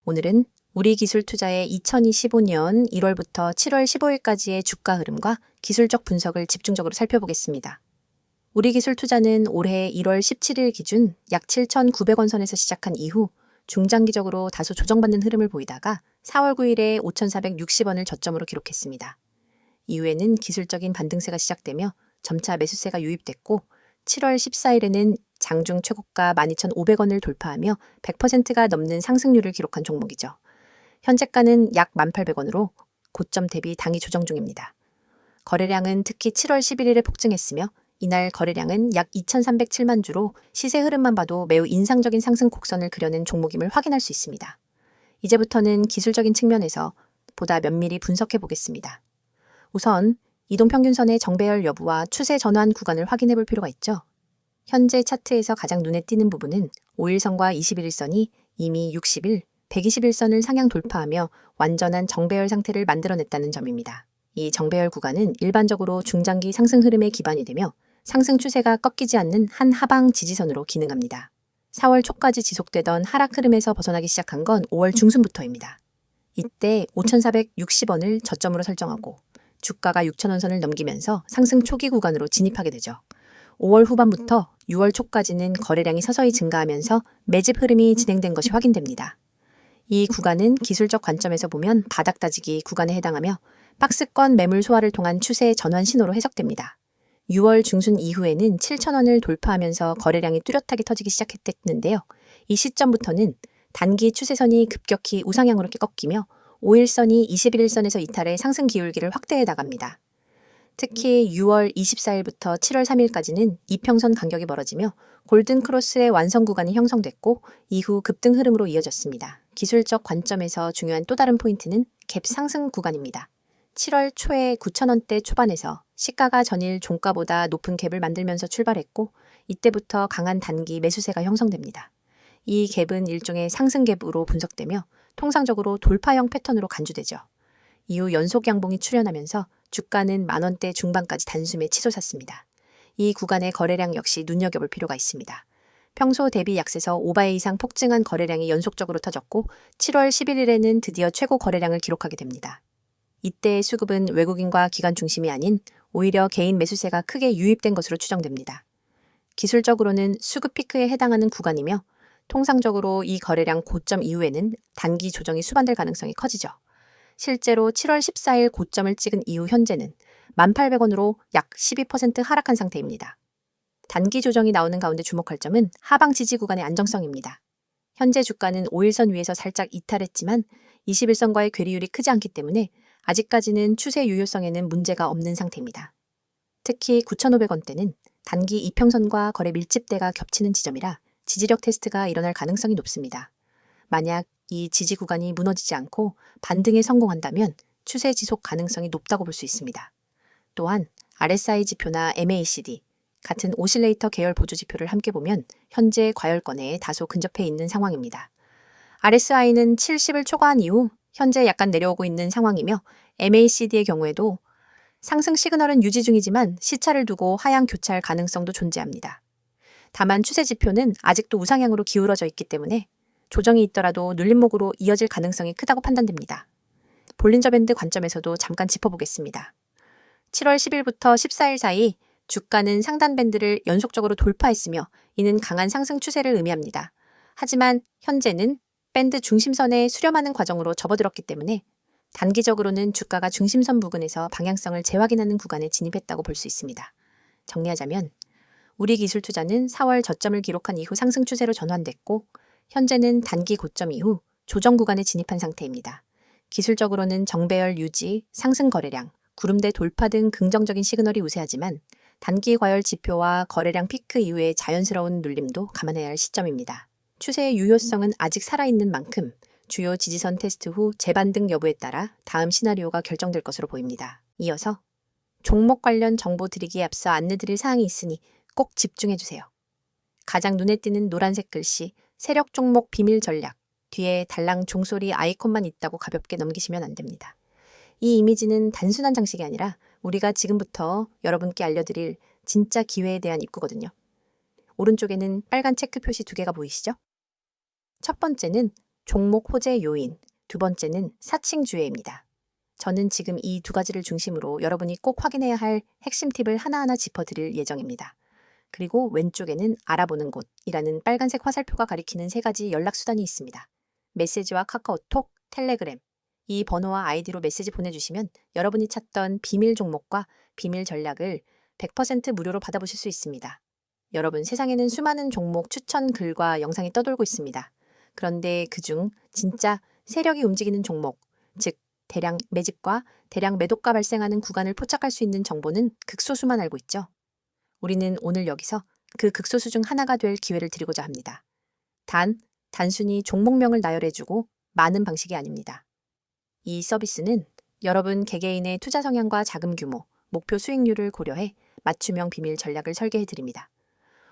오늘은 우리기술투자의 2025년 1월부터 7월 15일까지의 주가 흐름과 기술적 분석을 집중적으로 살펴보겠습니다. 우리기술투자는 올해 1월 17일 기준 약 7,900원 선에서 시작한 이후 중장기적으로 다소 조정받는 흐름을 보이다가 4월 9일에 5,460원을 저점으로 기록했습니다. 이후에는 기술적인 반등세가 시작되며 점차 매수세가 유입됐고 7월 14일에는 장중 최고가 12,500원을 돌파하며 100%가 넘는 상승률을 기록한 종목이죠. 현재가는 약 1,800원으로 고점 대비 당이 조정 중입니다. 거래량은 특히 7월 11일에 폭증했으며 이날 거래량은 약 2,307만 주로 시세 흐름만 봐도 매우 인상적인 상승 곡선을 그려낸 종목임을 확인할 수 있습니다. 이제부터는 기술적인 측면에서 보다 면밀히 분석해 보겠습니다. 우선 이동평균선의 정배열 여부와 추세 전환 구간을 확인해 볼 필요가 있죠. 현재 차트에서 가장 눈에 띄는 부분은 5일선과 21일선이 이미 60일, 121선을 상향 돌파하며 완전한 정배열 상태를 만들어냈다는 점입니다. 이 정배열 구간은 일반적으로 중장기 상승 흐름의 기반이 되며 상승 추세가 꺾이지 않는 한 하방 지지선으로 기능합니다. 4월 초까지 지속되던 하락 흐름에서 벗어나기 시작한 건 5월 중순부터입니다. 이때 5,460원을 저점으로 설정하고 주가가 6,000원 선을 넘기면서 상승 초기 구간으로 진입하게 되죠. 5월 후반부터 6월 초까지는 거래량이 서서히 증가하면서 매집 흐름이 진행된 것이 확인됩니다. 이 구간은 기술적 관점에서 보면 바닥 다지기 구간에 해당하며 박스권 매물 소화를 통한 추세 전환 신호로 해석됩니다. 6월 중순 이후에는 7,000원을 돌파하면서 거래량이 뚜렷하게 터지기 시작했는데요. 이 시점부터는 단기 추세선이 급격히 우상향으로 꺾이며 5일선이 21일선에서 이탈해 상승 기울기를 확대해 나갑니다. 특히 6월 24일부터 7월 3일까지는 이평선 간격이 멀어지며 골든 크로스의 완성 구간이 형성됐고 이후 급등 흐름으로 이어졌습니다. 기술적 관점에서 중요한 또 다른 포인트는 갭 상승 구간입니다. 7월 초에 9,000원대 초반에서 시가가 전일 종가보다 높은 갭을 만들면서 출발했고 이때부터 강한 단기 매수세가 형성됩니다. 이 갭은 일종의 상승 갭으로 분석되며 통상적으로 돌파형 패턴으로 간주되죠. 이후 연속 양봉이 출현하면서 주가는 만원대 중반까지 단숨에 치솟았습니다. 이 구간의 거래량 역시 눈여겨볼 필요가 있습니다. 평소 대비 약세서 5배 이상 폭증한 거래량이 연속적으로 터졌고 7월 11일에는 드디어 최고 거래량을 기록하게 됩니다. 이때의 수급은 외국인과 기관 중심이 아닌 오히려 개인 매수세가 크게 유입된 것으로 추정됩니다. 기술적으로는 수급 피크에 해당하는 구간이며 통상적으로 이 거래량 고점 이후에는 단기 조정이 수반될 가능성이 커지죠. 실제로 7월 14일 고점을 찍은 이후 현재는 1,800원으로 약 12% 하락한 상태입니다. 단기 조정이 나오는 가운데 주목할 점은 하방 지지 구간의 안정성입니다. 현재 주가는 5일선 위에서 살짝 이탈했지만 21선과의 괴리율이 크지 않기 때문에 아직까지는 추세 유효성에는 문제가 없는 상태입니다. 특히 9,500원대는 단기 이평선과 거래 밀집대가 겹치는 지점이라 지지력 테스트가 일어날 가능성이 높습니다. 만약 이 지지 구간이 무너지지 않고 반등에 성공한다면 추세 지속 가능성이 높다고 볼 수 있습니다. 또한 RSI 지표나 MACD 같은 오실레이터 계열 보조 지표를 함께 보면 현재 과열권에 다소 근접해 있는 상황입니다. RSI는 70을 초과한 이후 현재 약간 내려오고 있는 상황이며 MACD의 경우에도 상승 시그널은 유지 중이지만 시차를 두고 하향 교차할 가능성도 존재합니다. 다만 추세 지표는 아직도 우상향으로 기울어져 있기 때문에 조정이 있더라도 눌림목으로 이어질 가능성이 크다고 판단됩니다. 볼린저 밴드 관점에서도 잠깐 짚어보겠습니다. 7월 10일부터 14일 사이 주가는 상단 밴드를 연속적으로 돌파했으며 이는 강한 상승 추세를 의미합니다. 하지만 현재는 밴드 중심선에 수렴하는 과정으로 접어들었기 때문에 단기적으로는 주가가 중심선 부근에서 방향성을 재확인하는 구간에 진입했다고 볼 수 있습니다. 정리하자면 우리기술투자는 4월 저점을 기록한 이후 상승 추세로 전환됐고 현재는 단기 고점 이후 조정 구간에 진입한 상태입니다. 기술적으로는 정배열 유지, 상승 거래량, 구름대 돌파 등 긍정적인 시그널이 우세하지만 단기 과열 지표와 거래량 피크 이후의 자연스러운 눌림도 감안해야 할 시점입니다. 추세의 유효성은 아직 살아있는 만큼 주요 지지선 테스트 후 재반등 여부에 따라 다음 시나리오가 결정될 것으로 보입니다. 이어서 종목 관련 정보 드리기에 앞서 안내드릴 사항이 있으니 꼭 집중해주세요. 가장 눈에 띄는 노란색 글씨 세력 종목 비밀 전략 뒤에 달랑 종소리 아이콘만 있다고 가볍게 넘기시면 안 됩니다. 이 이미지는 단순한 장식이 아니라 우리가 지금부터 여러분께 알려드릴 진짜 기회에 대한 입구거든요. 오른쪽에는 빨간 체크 표시 2개가 보이시죠? 첫 번째는 종목 호재 요인, 두 번째는 사칭주회입니다. 저는 지금 이 두 가지를 중심으로 여러분이 꼭 확인해야 할 핵심 팁을 하나하나 짚어드릴 예정입니다. 그리고 왼쪽에는 알아보는 곳이라는 빨간색 화살표가 가리키는 세 가지 연락수단이 있습니다. 메시지와 카카오톡, 텔레그램. 이 번호와 아이디로 메시지 보내주시면 여러분이 찾던 비밀 종목과 비밀 전략을 100% 무료로 받아보실 수 있습니다. 여러분, 세상에는 수많은 종목 추천 글과 영상이 떠돌고 있습니다. 그런데 그중 진짜 세력이 움직이는 종목, 즉 대량 매집과 대량 매도가 발생하는 구간을 포착할 수 있는 정보는 극소수만 알고 있죠. 우리는 오늘 여기서 그 극소수 중 하나가 될 기회를 드리고자 합니다. 단순히 종목명을 나열해주고 많은 방식이 아닙니다. 이 서비스는 여러분 개개인의 투자 성향과 자금 규모, 목표 수익률을 고려해 맞춤형 비밀 전략을 설계해드립니다.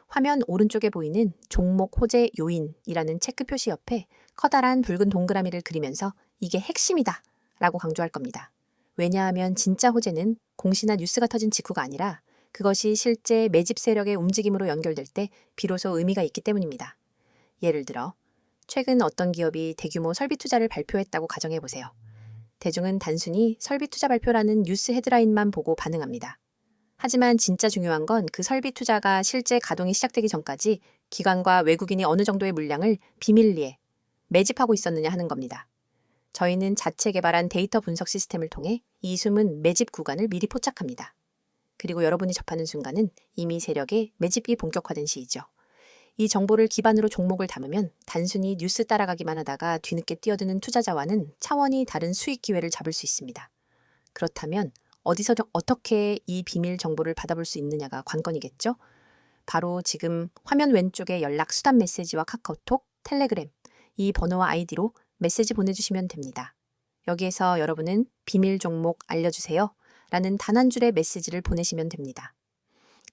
화면 오른쪽에 보이는 종목 호재 요인이라는 체크 표시 옆에 커다란 붉은 동그라미를 그리면서 이게 핵심이다 라고 강조할 겁니다. 왜냐하면 진짜 호재는 공시나 뉴스가 터진 직후가 아니라 그것이 실제 매집 세력의 움직임으로 연결될 때 비로소 의미가 있기 때문입니다. 예를 들어 최근 어떤 기업이 대규모 설비 투자를 발표했다고 가정해보세요. 대중은 단순히 설비 투자 발표라는 뉴스 헤드라인만 보고 반응합니다. 하지만 진짜 중요한 건 그 설비 투자가 실제 가동이 시작되기 전까지 기관과 외국인이 어느 정도의 물량을 비밀리에 매집하고 있었느냐 하는 겁니다. 저희는 자체 개발한 데이터 분석 시스템을 통해 이 숨은 매집 구간을 미리 포착합니다. 그리고 여러분이 접하는 순간은 이미 세력의 매집이 본격화된 시이죠. 이 정보를 기반으로 종목을 담으면 단순히 뉴스 따라가기만 하다가 뒤늦게 뛰어드는 투자자와는 차원이 다른 수익 기회를 잡을 수 있습니다. 그렇다면 어디서 어떻게 이 비밀 정보를 받아볼 수 있느냐가 관건이겠죠? 바로 지금 화면 왼쪽에 연락 수단 메시지와 카카오톡, 텔레그램, 이 번호와 아이디로 메시지 보내주시면 됩니다. 여기에서 여러분은 비밀 종목 알려주세요 라는 단 한 줄의 메시지를 보내시면 됩니다.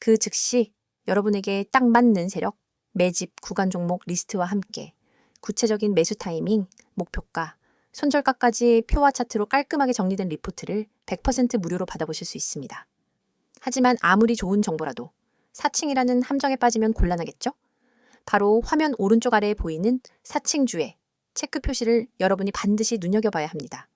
그 즉시 여러분에게 딱 맞는 세력, 매집, 구간 종목 리스트와 함께 구체적인 매수 타이밍, 목표가, 손절가까지 표와 차트로 깔끔하게 정리된 리포트를 100% 무료로 받아보실 수 있습니다. 하지만 아무리 좋은 정보라도 사칭이라는 함정에 빠지면 곤란하겠죠? 바로 화면 오른쪽 아래에 보이는 사칭주의 체크 표시를 여러분이 반드시 눈여겨봐야 합니다.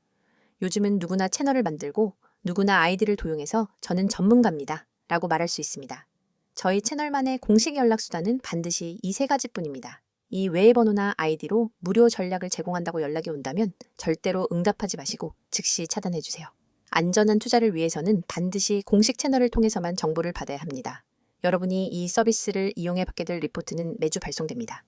요즘은 누구나 채널을 만들고 누구나 아이디를 도용해서 저는 전문가입니다 라고 말할 수 있습니다. 저희 채널만의 공식 연락수단은 반드시 이 세 가지뿐입니다. 이 외의 번호나 아이디로 무료 전략을 제공한다고 연락이 온다면 절대로 응답하지 마시고 즉시 차단해주세요. 안전한 투자를 위해서는 반드시 공식 채널을 통해서만 정보를 받아야 합니다. 여러분이 이 서비스를 이용해 받게 될 리포트는 매주 발송됩니다.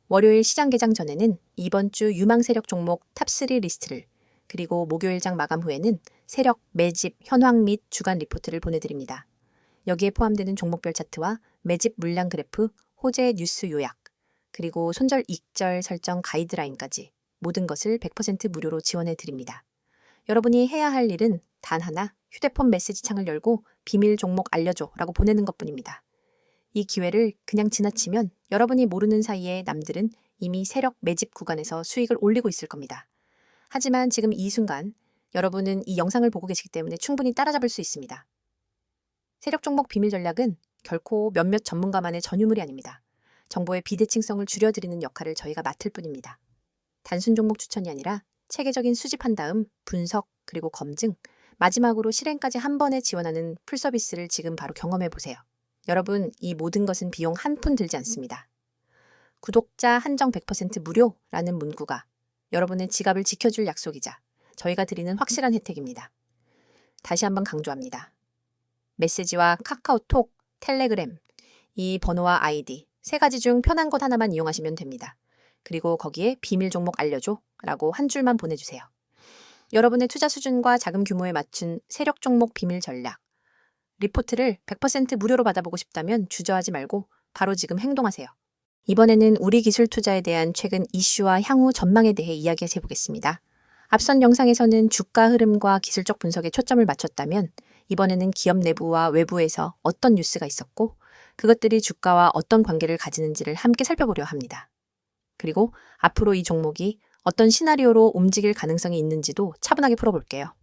월요일 시장 개장 전에는 이번 주 유망 세력 종목 탑3 리스트를, 그리고 목요일장 마감 후에는 세력, 매집, 현황 및 주간 리포트를 보내드립니다. 여기에 포함되는 종목별 차트와 매집 물량 그래프, 호재 뉴스 요약, 그리고 손절 익절 설정 가이드라인까지 모든 것을 100% 무료로 지원해 드립니다. 여러분이 해야 할 일은 단 하나, 휴대폰 메시지 창을 열고 비밀 종목 알려줘 라고 보내는 것뿐입니다. 이 기회를 그냥 지나치면 여러분이 모르는 사이에 남들은 이미 세력 매집 구간에서 수익을 올리고 있을 겁니다. 하지만 지금 이 순간 여러분은 이 영상을 보고 계시기 때문에 충분히 따라잡을 수 있습니다. 세력 종목 비밀 전략은 결코 몇몇 전문가만의 전유물이 아닙니다. 정보의 비대칭성을 줄여드리는 역할을 저희가 맡을 뿐입니다. 단순 종목 추천이 아니라 체계적인 수집한 다음 분석 그리고 검증, 마지막으로 실행까지 한 번에 지원하는 풀서비스를 지금 바로 경험해 보세요. 여러분, 이 모든 것은 비용 한 푼 들지 않습니다. 구독자 한정 100% 무료라는 문구가 여러분의 지갑을 지켜줄 약속이자 저희가 드리는 확실한 혜택입니다. 다시 한번 강조합니다. 메시지와 카카오톡, 텔레그램, 이 번호와 아이디 세 가지 중 편한 것 하나만 이용하시면 됩니다. 그리고 거기에 비밀 종목 알려줘 라고 한 줄만 보내주세요. 여러분의 투자 수준과 자금 규모에 맞춘 세력 종목 비밀 전략, 리포트를 100% 무료로 받아보고 싶다면 주저하지 말고 바로 지금 행동하세요. 이번에는 우리 기술 투자에 대한 최근 이슈와 향후 전망에 대해 이야기해 보겠습니다. 앞선 영상에서는 주가 흐름과 기술적 분석에 초점을 맞췄다면 이번에는 기업 내부와 외부에서 어떤 뉴스가 있었고 그것들이 주가와 어떤 관계를 가지는지를 함께 살펴보려 합니다. 그리고 앞으로 이 종목이 어떤 시나리오로 움직일 가능성이 있는지도 차분하게 풀어볼게요.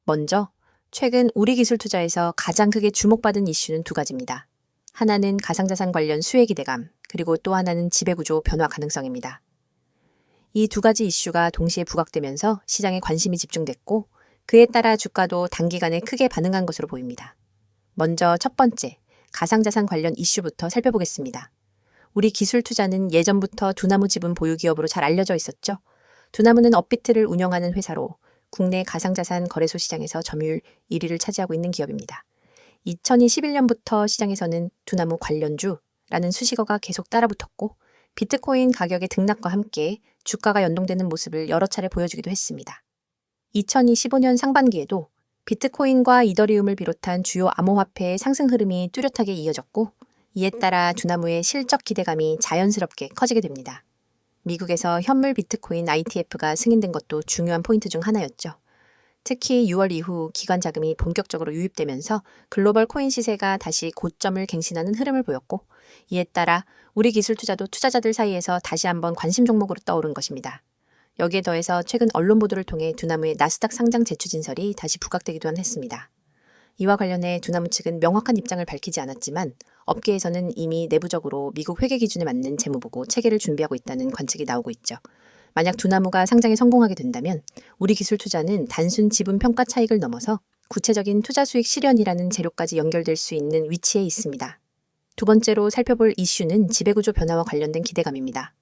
먼저 최근 우리 기술 투자에서 가장 크게 주목받은 이슈는 두 가지입니다. 하나는 가상자산 관련 수혜 기대감, 그리고 또 하나는 지배구조 변화 가능성입니다. 이 두 가지 이슈가 동시에 부각되면서 시장에 관심이 집중됐고 그에 따라 주가도 단기간에 크게 반응한 것으로 보입니다. 먼저 첫 번째, 가상자산 관련 이슈부터 살펴보겠습니다. 우리 기술투자는 예전부터 두나무 지분 보유 기업으로 잘 알려져 있었죠. 두나무는 업비트를 운영하는 회사로 국내 가상자산 거래소 시장에서 점유율 1위를 차지하고 있는 기업입니다. 2021년부터 시장에서는 두나무 관련주라는 수식어가 계속 따라붙었고 비트코인 가격의 등락과 함께 주가가 연동되는 모습을 여러 차례 보여주기도 했습니다. 2025년 상반기에도 비트코인과 이더리움을 비롯한 주요 암호화폐의 상승 흐름이 뚜렷하게 이어졌고 이에 따라 두나무의 실적 기대감이 자연스럽게 커지게 됩니다. 미국에서 현물 비트코인 ITF가 승인된 것도 중요한 포인트 중 하나였죠. 특히 6월 이후 기관 자금이 본격적으로 유입되면서 글로벌 코인 시세가 다시 고점을 갱신하는 흐름을 보였고 이에 따라 우리 기술 투자도 투자자들 사이에서 다시 한번 관심 종목으로 떠오른 것입니다. 여기에 더해서 최근 언론 보도를 통해 두나무의 나스닥 상장 제추 진설이 다시 부각되기도 했습니다. 이와 관련해 두나무 측은 명확한 입장을 밝히지 않았지만 업계에서는 이미 내부적으로 미국 회계 기준에 맞는 재무보고 체계를 준비하고 있다는 관측이 나오고 있죠. 만약 두나무가 상장에 성공하게 된다면 우리 기술 투자는 단순 지분 평가 차익을 넘어서 구체적인 투자 수익 실현이라는 재료까지 연결될 수 있는 위치에 있습니다. 두 번째로 살펴볼 이슈는 지배구조 변화와 관련된 기대감입니다.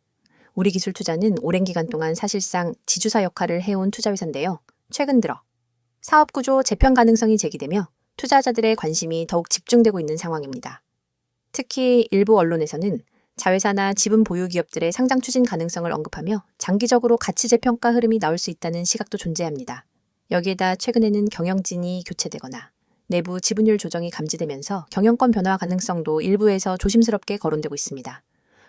우리 기술 투자는 오랜 기간 동안 사실상 지주사 역할을 해온 투자회사인데요. 최근 들어 사업구조 재편 가능성이 제기되며 투자자들의 관심이 더욱 집중되고 있는 상황입니다. 특히 일부 언론에서는 자회사나 지분 보유 기업들의 상장 추진 가능성을 언급하며 장기적으로 가치 재평가 흐름이 나올 수 있다는 시각도 존재합니다. 여기에다 최근에는 경영진이 교체되거나 내부 지분율 조정이 감지되면서 경영권 변화 가능성도 일부에서 조심스럽게 거론되고 있습니다.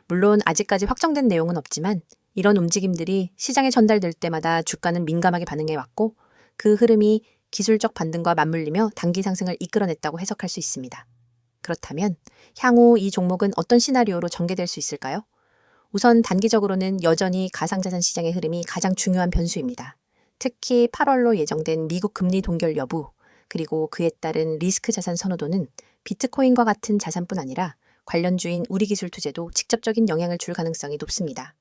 물론 아직까지 확정된 내용은 없지만 이런 움직임들이 시장에 전달될 때마다 주가는 민감하게 반응해왔고 그 흐름이 기술적 반등과 맞물리며 단기 상승을 이끌어냈다고 해석할 수 있습니다. 그렇다면 향후 이 종목은 어떤 시나리오로 전개될 수 있을까요? 우선 단기적으로는 여전히 가상자산 시장의 흐름이 가장 중요한 변수입니다. 특히 8월로 예정된 미국 금리 동결 여부, 그리고 그에 따른 리스크 자산 선호도는 비트코인과 같은 자산뿐 아니라 관련주인 우리 기술 투자도 직접적인 영향을 줄 가능성이 높습니다.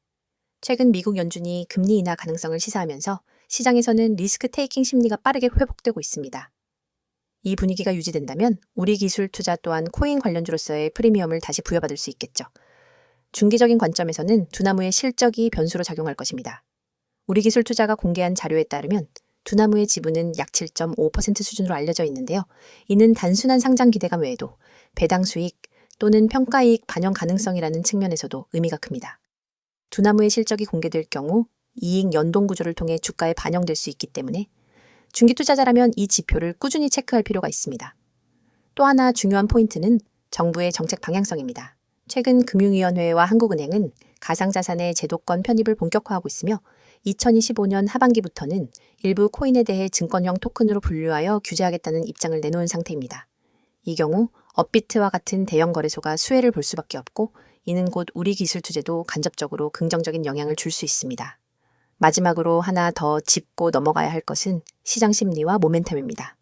최근 미국 연준이 금리 인하 가능성을 시사하면서 시장에서는 리스크 테이킹 심리가 빠르게 회복되고 있습니다. 이 분위기가 유지된다면 우리 기술 투자 또한 코인 관련주로서의 프리미엄을 다시 부여받을 수 있겠죠. 중기적인 관점에서는 두나무의 실적이 변수로 작용할 것입니다. 우리 기술 투자가 공개한 자료에 따르면 두나무의 지분은 약 7.5% 수준으로 알려져 있는데요. 이는 단순한 상장 기대감 외에도 배당 수익 또는 평가이익 반영 가능성이라는 측면에서도 의미가 큽니다. 두나무의 실적이 공개될 경우 이익 연동 구조를 통해 주가에 반영될 수 있기 때문에 중기 투자자라면 이 지표를 꾸준히 체크할 필요가 있습니다. 또 하나 중요한 포인트는 정부의 정책 방향성입니다. 최근 금융위원회와 한국은행은 가상자산의 제도권 편입을 본격화하고 있으며 2025년 하반기부터는 일부 코인에 대해 증권형 토큰으로 분류하여 규제하겠다는 입장을 내놓은 상태입니다. 이 경우 업비트와 같은 대형 거래소가 수혜를 볼 수밖에 없고 이는 곧 우리 기술 투자도 간접적으로 긍정적인 영향을 줄 수 있습니다. 마지막으로 하나 더 짚고 넘어가야 할 것은 시장 심리와 모멘텀입니다.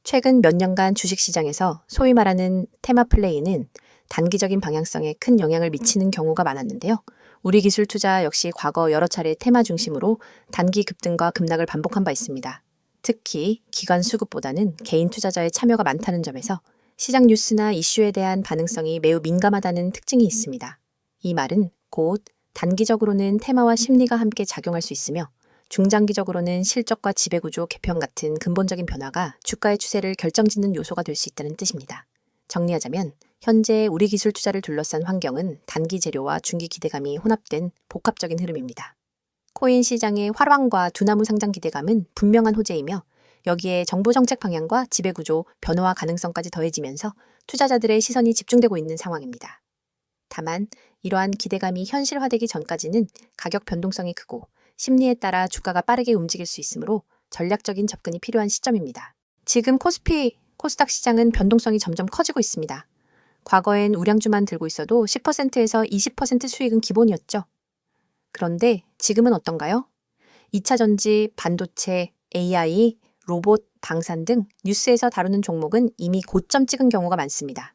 최근 몇 년간 주식시장에서 소위 말하는 테마 플레이는 단기적인 방향성에 큰 영향을 미치는 경우가 많았는데요. 우리 기술 투자 역시 과거 여러 차례 테마 중심으로 단기 급등과 급락을 반복한 바 있습니다. 특히 기관 수급보다는 개인 투자자의 참여가 많다는 점에서 시장 뉴스나 이슈에 대한 반응성이 매우 민감하다는 특징이 있습니다. 이 말은 곧 단기적으로는 테마와 심리가 함께 작용할 수 있으며 중장기적으로는 실적과 지배구조 개편 같은 근본적인 변화가 주가의 추세를 결정짓는 요소가 될 수 있다는 뜻입니다. 정리하자면 현재 우리 기술 투자를 둘러싼 환경은 단기 재료와 중기 기대감이 혼합된 복합적인 흐름입니다. 코인 시장의 활황과 두나무 상장 기대감은 분명한 호재이며 여기에 정부 정책 방향과 지배구조, 변화 가능성까지 더해지면서 투자자들의 시선이 집중되고 있는 상황입니다. 다만 이러한 기대감이 현실화되기 전까지는 가격 변동성이 크고 심리에 따라 주가가 빠르게 움직일 수 있으므로 전략적인 접근이 필요한 시점입니다. 지금 코스피, 코스닥 시장은 변동성이 점점 커지고 있습니다. 과거엔 우량주만 들고 있어도 10%에서 20% 수익은 기본이었죠. 그런데 지금은 어떤가요? 2차 전지, 반도체, AI, 로봇, 방산 등 뉴스에서 다루는 종목은 이미 고점 찍은 경우가 많습니다.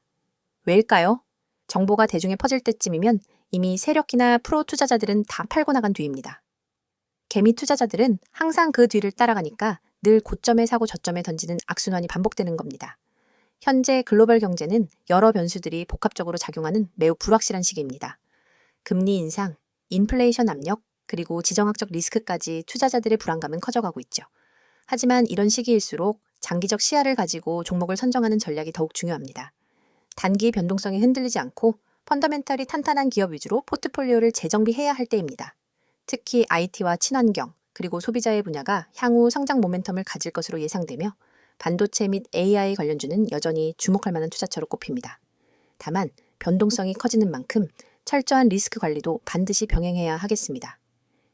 왜일까요? 정보가 대중에 퍼질 때쯤이면 이미 세력이나 프로 투자자들은 다 팔고 나간 뒤입니다. 개미 투자자들은 항상 그 뒤를 따라가니까 늘 고점에 사고 저점에 던지는 악순환이 반복되는 겁니다. 현재 글로벌 경제는 여러 변수들이 복합적으로 작용하는 매우 불확실한 시기입니다. 금리 인상, 인플레이션 압력, 그리고 지정학적 리스크까지 투자자들의 불안감은 커져가고 있죠. 하지만 이런 시기일수록 장기적 시야를 가지고 종목을 선정하는 전략이 더욱 중요합니다. 단기 변동성에 흔들리지 않고 펀더멘털이 탄탄한 기업 위주로 포트폴리오를 재정비해야 할 때입니다. 특히 IT와 친환경, 그리고 소비자의 분야가 향후 성장 모멘텀을 가질 것으로 예상되며 반도체 및 AI 관련주는 여전히 주목할 만한 투자처로 꼽힙니다. 다만 변동성이 커지는 만큼 철저한 리스크 관리도 반드시 병행해야 하겠습니다.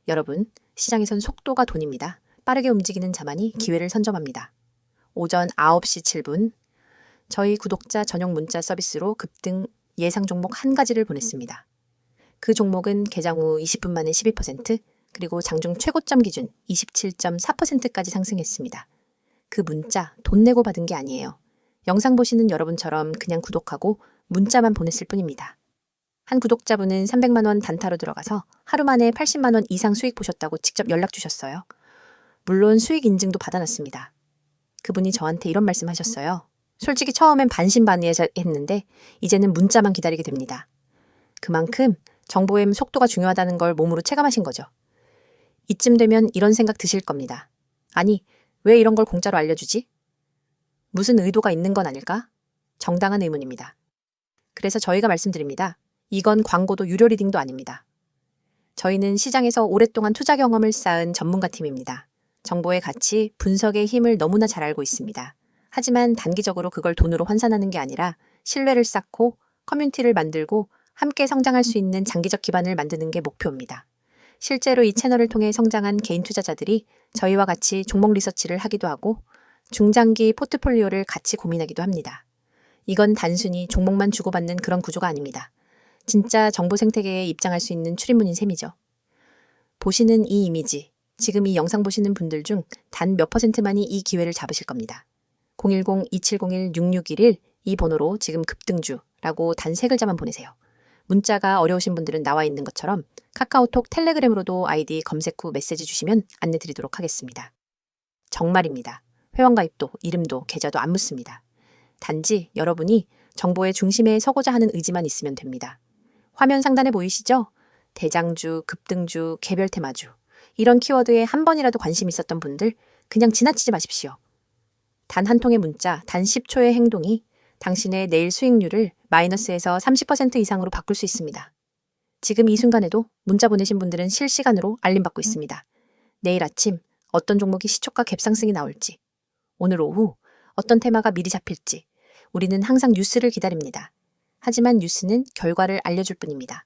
여러분, 시장에선 속도가 돈입니다. 빠르게 움직이는 자만이 기회를 선점합니다. 오전 9시 7분, 저희 구독자 전용 문자 서비스로 급등 예상 종목 한 가지를 보냈습니다. 그 종목은 개장 후 20분 만에 12%, 그리고 장중 최고점 기준 27.4%까지 상승했습니다. 그 문자 돈 내고 받은 게 아니에요. 영상 보시는 여러분처럼 그냥 구독하고 문자만 보냈을 뿐입니다. 한 구독자분은 300만 원 단타로 들어가서 하루 만에 80만 원 이상 수익 보셨다고 직접 연락 주셨어요. 물론 수익 인증도 받아놨습니다. 그분이 저한테 이런 말씀하셨어요. 솔직히 처음엔 반신반의했는데 이제는 문자만 기다리게 됩니다. 그만큼 정보의 속도가 중요하다는 걸 몸으로 체감하신 거죠. 이쯤 되면 이런 생각 드실 겁니다. 아니, 왜 이런 걸 공짜로 알려주지? 무슨 의도가 있는 건 아닐까? 정당한 의문입니다. 그래서 저희가 말씀드립니다. 이건 광고도 유료 리딩도 아닙니다. 저희는 시장에서 오랫동안 투자 경험을 쌓은 전문가 팀입니다. 정보의 가치, 분석의 힘을 너무나 잘 알고 있습니다. 하지만 단기적으로 그걸 돈으로 환산하는 게 아니라 신뢰를 쌓고 커뮤니티를 만들고 함께 성장할 수 있는 장기적 기반을 만드는 게 목표입니다. 실제로 이 채널을 통해 성장한 개인 투자자들이 저희와 같이 종목 리서치를 하기도 하고 중장기 포트폴리오를 같이 고민하기도 합니다. 이건 단순히 종목만 주고받는 그런 구조가 아닙니다. 진짜 정보 생태계에 입장할 수 있는 출입문인 셈이죠. 보시는 이 이미지, 지금 이 영상 보시는 분들 중 단 몇 %만이 이 기회를 잡으실 겁니다. 010-2701-6611 이 번호로 지금 급등주라고 단 3글자만 보내세요. 문자가 어려우신 분들은 나와 있는 것처럼 카카오톡, 텔레그램으로도 아이디 검색 후 메시지 주시면 안내 드리도록 하겠습니다. 정말입니다. 회원가입도, 이름도, 계좌도 안 묻습니다. 단지 여러분이 정보의 중심에 서고자 하는 의지만 있으면 됩니다. 화면 상단에 보이시죠? 대장주, 급등주, 개별 테마주 이런 키워드에 한 번이라도 관심 있었던 분들 그냥 지나치지 마십시오. 단 한 통의 문자, 단 10초의 행동이 당신의 내일 수익률을 마이너스에서 30% 이상으로 바꿀 수 있습니다. 지금 이 순간에도 문자 보내신 분들은 실시간으로 알림받고 있습니다. 내일 아침 어떤 종목이 시초가 갭상승이 나올지, 오늘 오후 어떤 테마가 미리 잡힐지 우리는 항상 뉴스를 기다립니다. 하지만 뉴스는 결과를 알려줄 뿐입니다.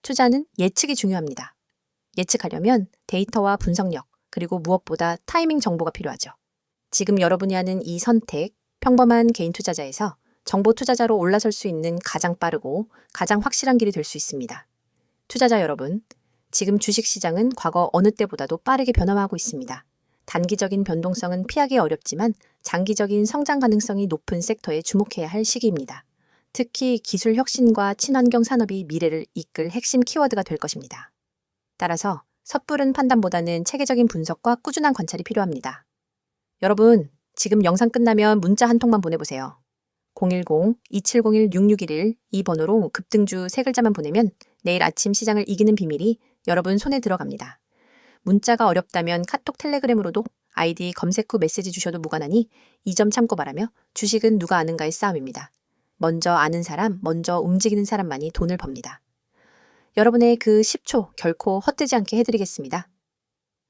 투자는 예측이 중요합니다. 예측하려면 데이터와 분석력, 그리고 무엇보다 타이밍 정보가 필요하죠. 지금 여러분이 하는 이 선택, 평범한 개인 투자자에서 정보 투자자로 올라설 수 있는 가장 빠르고 가장 확실한 길이 될 수 있습니다. 투자자 여러분, 지금 주식시장은 과거 어느 때보다도 빠르게 변화하고 있습니다. 단기적인 변동성은 피하기 어렵지만 장기적인 성장 가능성이 높은 섹터에 주목해야 할 시기입니다. 특히 기술 혁신과 친환경 산업이 미래를 이끌 핵심 키워드가 될 것입니다. 따라서 섣부른 판단보다는 체계적인 분석과 꾸준한 관찰이 필요합니다. 여러분, 지금 영상 끝나면 문자 한 통만 보내보세요. 010-2701-6611 이 번호로 급등주 3글자만 보내면 내일 아침 시장을 이기는 비밀이 여러분 손에 들어갑니다. 문자가 어렵다면 카톡 텔레그램으로도 아이디 검색 후 메시지 주셔도 무관하니 이 점 참고 바라며 주식은 누가 아는가의 싸움입니다. 먼저 아는 사람, 먼저 움직이는 사람만이 돈을 법니다. 여러분의 그 10초 결코 헛되지 않게 해드리겠습니다.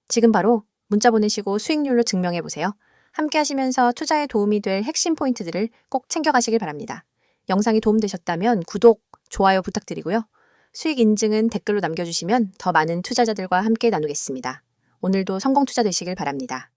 지금 바로 문자 보내시고 수익률로 증명해보세요. 함께 하시면서 투자에 도움이 될 핵심 포인트들을 꼭 챙겨가시길 바랍니다. 영상이 도움되셨다면 구독, 좋아요 부탁드리고요. 수익 인증은 댓글로 남겨주시면 더 많은 투자자들과 함께 나누겠습니다. 오늘도 성공 투자 되시길 바랍니다.